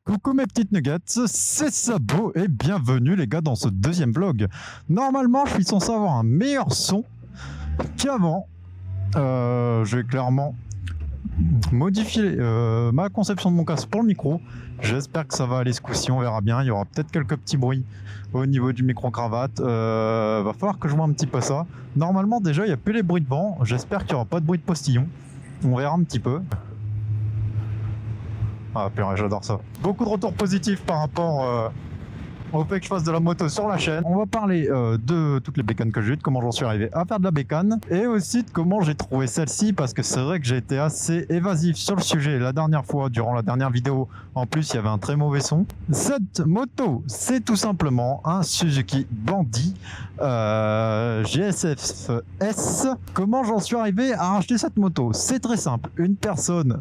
Coucou mes petites nuggets, c'est Sabo et bienvenue les gars dans ce deuxième vlog. Normalement je suis censé avoir un meilleur son qu'avant. J'ai clairement modifié ma conception de mon casque pour le micro. J'espère que ça va aller ce coup-ci, on verra bien. Il y aura peut-être quelques petits bruits au niveau du micro-cravate. Va falloir que je vois un petit peu ça. Normalement déjà il n'y a plus les bruits de vent. J'espère qu'il n'y aura pas de bruit de postillon. On verra un petit peu. Ah purée, j'adore ça. Beaucoup de retours positifs par rapport au fait que je fasse de la moto sur la chaîne. On va parler de toutes les bécanes que j'ai eues, de comment j'en suis arrivé à faire de la bécane, et aussi de comment j'ai trouvé celle-ci, parce que c'est vrai que j'ai été assez évasif sur le sujet la dernière fois, durant la dernière vidéo. En plus, il y avait un très mauvais son. Cette moto, c'est tout simplement un Suzuki Bandit GSF S. Comment j'en suis arrivé à acheter cette moto? C'est très simple. Une personne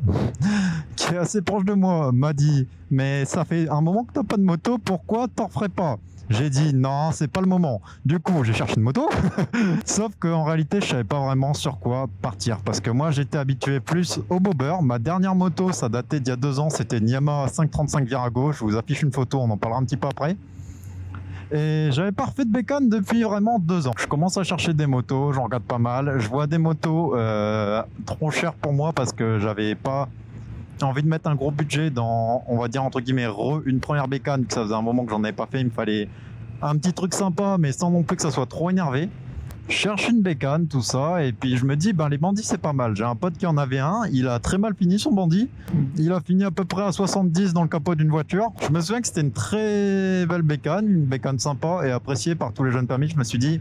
qui est assez proche de moi m'a dit: mais ça fait un moment que t'as pas de moto, pourquoi t'en ferais pas? J'ai dit non, c'est pas le moment. Du coup, j'ai cherché une moto. Sauf qu'en réalité, je savais pas vraiment sur quoi partir. Parce que moi, j'étais habitué plus au bobber. Ma dernière moto, ça datait d'il y a 2 ans. C'était une Yamaha 535 Virago. Je vous affiche une photo, on en parlera un petit peu après. Et j'avais pas refait de bécane depuis vraiment 2 ans. Je commence à chercher des motos, j'en regarde pas mal. Je vois des motos trop chères pour moi parce que j'avais pas envie de mettre un gros budget dans, on va dire entre guillemets, une première bécane, que ça faisait un moment que j'en avais pas fait. Il me fallait un petit truc sympa, mais sans non plus que ça soit trop énervé. Je cherche une bécane, tout ça, et puis je me dis, ben les bandits c'est pas mal. J'ai un pote qui en avait un, il a très mal fini son bandit. Il a fini à peu près à 70 dans le capot d'une voiture. Je me souviens que c'était une très belle bécane, une bécane sympa et appréciée par tous les jeunes permis. Je me suis dit,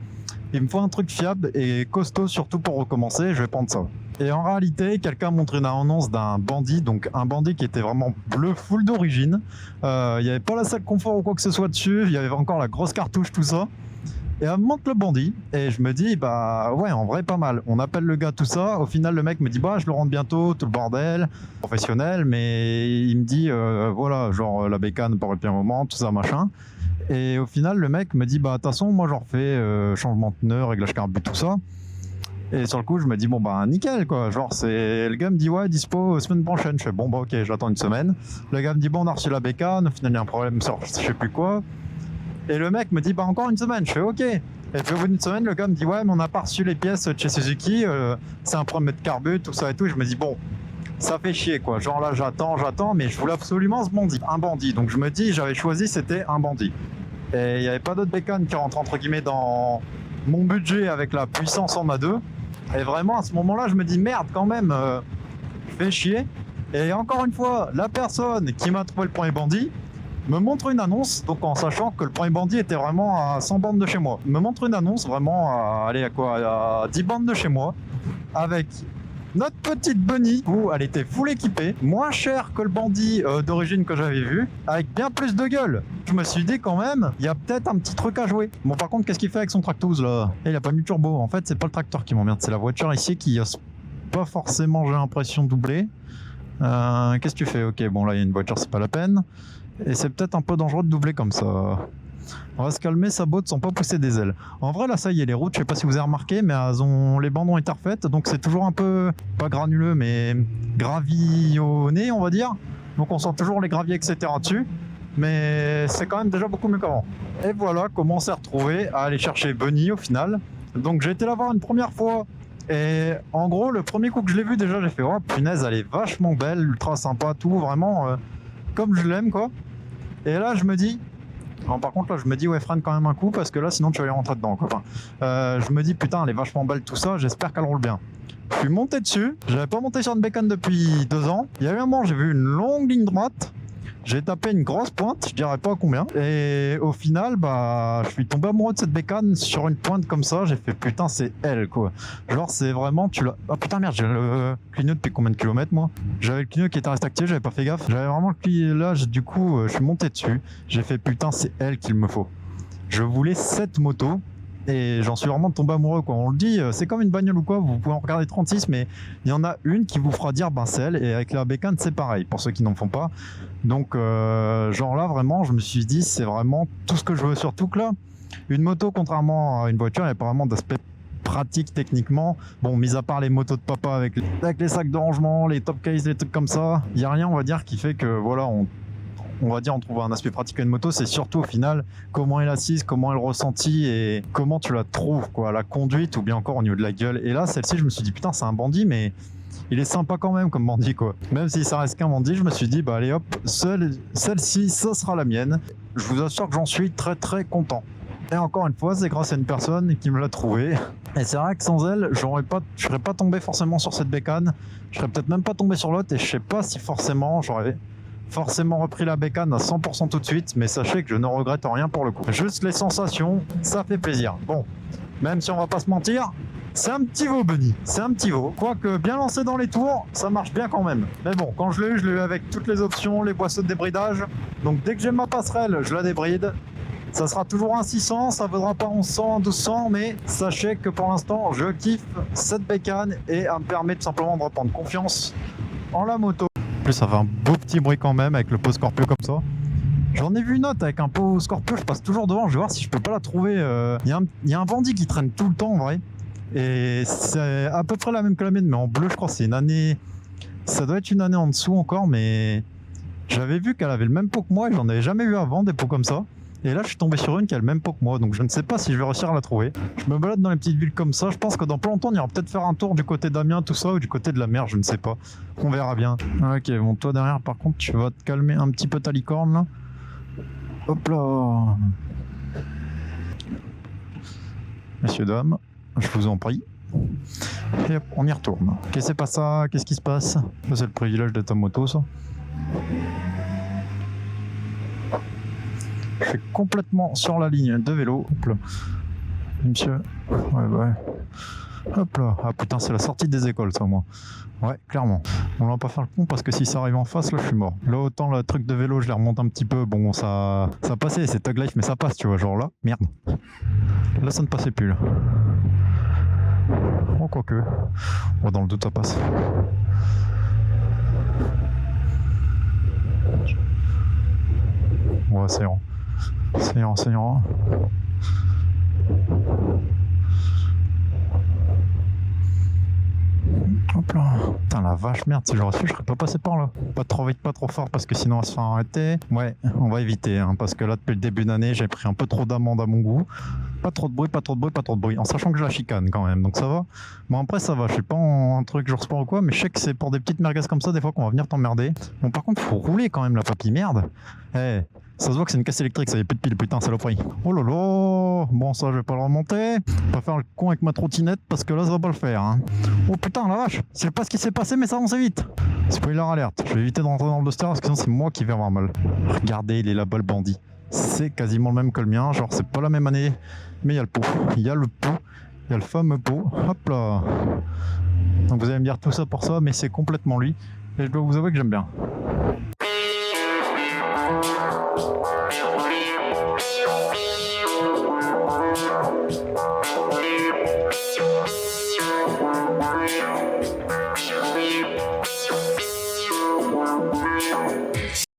il me faut un truc fiable et costaud, surtout pour recommencer, je vais prendre ça. Et en réalité, quelqu'un montré une annonce d'un bandit, donc un bandit qui était vraiment bleu full d'origine. Il n'y avait pas la salle confort ou quoi que ce soit dessus, il y avait encore la grosse cartouche, tout ça. Et elle me montre le bandit, et je me dis, bah ouais, en vrai, pas mal. On appelle le gars, tout ça. Au final, le mec me dit, bah je le rentre bientôt, tout le bordel, professionnel, mais il me dit, voilà, genre la bécane pour le pire moment, tout ça, machin. Et au final, le mec me dit, bah de toute façon, moi j'en refais changement de pneu, réglage carbu, tout ça. Et sur le coup, je me dis, bon bah nickel quoi. Genre, le gars me dit, ouais, dispo semaine prochaine. Je fais, bon bah ok, j'attends une semaine. Le gars me dit, bon, on a reçu la bécane. Au final, il y a un problème sur je sais plus quoi. Et le mec me dit, bah encore une semaine. Je fais, ok. Et puis au bout d'une semaine, le gars me dit, ouais, mais on n'a pas reçu les pièces de chez Suzuki. C'est un problème de carbu, tout ça et tout. Et je me dis, bon, ça fait chier quoi. Genre là, j'attends, mais je voulais absolument ce bandit. Un bandit. Donc je me dis, j'avais choisi, c'était un bandit. Et il n'y avait pas d'autre bécane qui rentre entre guillemets dans mon budget avec la puissance en A2. Et vraiment à ce moment-là, je me dis merde quand même, fait chier. Et encore une fois, la personne qui m'a trouvé le premier bandit me montre une annonce, donc en sachant que le premier bandit était vraiment à 100 bandes de chez moi. Me montre une annonce vraiment à 10 bandes de chez moi, avec notre petite Bunny, où elle était full équipée, moins chère que le bandit d'origine que j'avais vu, avec bien plus de gueule. Je me suis dit quand même, il y a peut-être un petit truc à jouer. Bon par contre, qu'est-ce qu'il fait avec son tractose là? Et il a pas mis de turbo. En fait, c'est pas le tracteur qui m'emmerde, c'est la voiture ici qui a pas forcément, j'ai l'impression, doublé. Qu'est-ce que tu fais? Ok, bon là il y a une voiture, c'est pas la peine. Et c'est peut-être un peu dangereux de doubler comme ça. On va se calmer, sa botte sans pas pousser des ailes. En vrai, là, ça y est, les routes, je sais pas si vous avez remarqué, mais les bandes ont été refaites, donc c'est toujours un peu, pas granuleux, mais gravillonné, on va dire. Donc on sent toujours les graviers, etc. dessus. Mais c'est quand même déjà beaucoup mieux qu'avant. Et voilà comment on s'est retrouvé à aller chercher Bunny au final. Donc j'ai été la voir une première fois. Et en gros, le premier coup que je l'ai vu, déjà, j'ai fait, oh punaise, elle est vachement belle, ultra sympa, tout, vraiment comme je l'aime, quoi. Et là, je me dis, alors, par contre, là, je me dis, ouais, freine quand même un coup, parce que là, sinon, tu vas y rentrer dedans, quoi. Enfin, je me dis, putain, elle est vachement belle, tout ça, j'espère qu'elle roule bien. Je suis monté dessus, j'avais pas monté sur une bécane depuis 2 ans. Il y a eu un moment, j'ai vu une longue ligne droite, j'ai tapé une grosse pointe, je dirais pas combien. Et au final, bah, je suis tombé amoureux de cette bécane sur une pointe comme ça. J'ai fait putain, c'est elle quoi. Genre, c'est vraiment, tu l'as. Ah putain, merde, j'ai le clignot depuis combien de kilomètres moi? J'avais le clignot qui était resté actif, j'avais pas fait gaffe. J'avais vraiment le clignot là, du coup, je suis monté dessus. J'ai fait putain, c'est elle qu'il me faut. Je voulais cette moto. Et j'en suis vraiment tombé amoureux quoi. On le dit, c'est comme une bagnole ou quoi, vous pouvez en regarder 36, mais il y en a une qui vous fera dire ben c'est elle, et avec la bécane c'est pareil, pour ceux qui n'en font pas. Donc genre là vraiment je me suis dit c'est vraiment tout ce que je veux, surtout que là, une moto contrairement à une voiture, il n'y a pas vraiment d'aspect pratique techniquement. Bon, mis à part les motos de papa avec les sacs de rangement, les top case, les trucs comme ça, il n'y a rien on va dire qui fait que voilà, on va dire, on trouve un aspect pratique à une moto, c'est surtout au final comment elle est assise, comment elle ressentit et comment tu la trouves, quoi, la conduite ou bien encore au niveau de la gueule. Et là, celle-ci, je me suis dit, putain, c'est un bandit, mais il est sympa quand même comme bandit, quoi. Même si ça reste qu'un bandit, je me suis dit, bah allez hop, celle-ci, ça sera la mienne. Je vous assure que j'en suis très très content. Et encore une fois, c'est grâce à une personne qui me l'a trouvé. Et c'est vrai que sans elle, je serais pas tombé forcément sur cette bécane. Je serais peut-être même pas tombé sur l'autre et je sais pas si forcément j'aurais forcément repris la bécane à 100% tout de suite, mais sachez que je ne regrette rien pour le coup. Juste les sensations, ça fait plaisir. Bon, même si on va pas se mentir, c'est un petit veau, Bunny. C'est un petit veau. Quoique bien lancé dans les tours, ça marche bien quand même. Mais bon, quand je l'ai eu avec toutes les options, les boissons de débridage. Donc dès que j'ai ma passerelle, je la débride. Ça sera toujours un 600, ça vaudra pas 1100, 1200, mais sachez que pour l'instant, je kiffe cette bécane et elle me permet tout simplement de reprendre confiance en la moto. En plus, ça fait un beau petit bruit quand même avec le pot Scorpio comme ça. J'en ai vu une autre avec un pot Scorpio, je passe toujours devant, je vais voir si je peux pas la trouver. Il y a un bandit qui traîne tout le temps en vrai. Et c'est à peu près la même que la mienne, mais en bleu, je crois. C'est une année. Ça doit être une année en dessous encore, mais j'avais vu qu'elle avait le même pot que moi et j'en avais jamais vu avant des pots comme ça. Et là, je suis tombé sur une qui a le même pot que moi, donc je ne sais pas si je vais réussir à la trouver. Je me balade dans les petites villes comme ça. Je pense que dans pas longtemps, on ira peut-être faire un tour du côté d'Amiens, tout ça, ou du côté de la mer, je ne sais pas. On verra bien. Ok, bon, toi derrière, par contre, tu vas te calmer un petit peu ta licorne là. Hop là. Messieurs, dames, je vous en prie. Et hop, on y retourne. Ok, c'est pas ça. Qu'est-ce qui se passe? Ça, c'est le privilège d'être en moto, ça. Je suis complètement sur la ligne de vélo. Hop là. Monsieur. Ouais. Hop là. Ah putain, c'est la sortie des écoles, ça, moi. Ouais, clairement. On va pas faire le con parce que si ça arrive en face, là, je suis mort. Là, autant le truc de vélo, je les remonte un petit peu. Bon, ça passait, c'est Tug Life, mais ça passe, tu vois. Genre là, merde. Là, ça ne passait plus, là. Oh, quoique. Oh, dans le doute, ça passe. Ouais, c'est rond. C'est rond. Hop là. Putain, la vache, merde, si j'aurais su, je serais pas passé par là. Pas trop vite, pas trop fort, parce que sinon on va se faire arrêter. Ouais, on va éviter, hein, parce que là, depuis le début d'année, j'ai pris un peu trop d'amende à mon goût. Pas trop de bruit, en sachant que je la chicane quand même, donc ça va. Bon, après, ça va, je suis pas en truc genre sport ou quoi, mais je sais que c'est pour des petites merguez comme ça, des fois, qu'on va venir t'emmerder. Bon, par contre, faut rouler quand même, la papille, merde. Eh, ça se voit que c'est une caisse électrique, ça y est plus de pile, putain, saloperie. Oh lolo. Bon, ça, je vais pas le remonter. Pas faire le con avec ma trottinette, parce que là, ça va pas le faire, hein. Oh putain, la vache, je sais pas ce qui s'est passé, mais ça avance vite. Spoiler alerte, je vais éviter de rentrer dans le Duster, parce que sinon, c'est moi qui vais avoir mal. Regardez, il est là-bas, le bandit. C'est quasiment le même que le mien, genre, c'est pas la même année, mais il y a le pot. Il y a le fameux pot. Hop là. Donc, vous allez me dire tout ça pour ça, mais c'est complètement lui. Et je dois vous avouer que j'aime bien.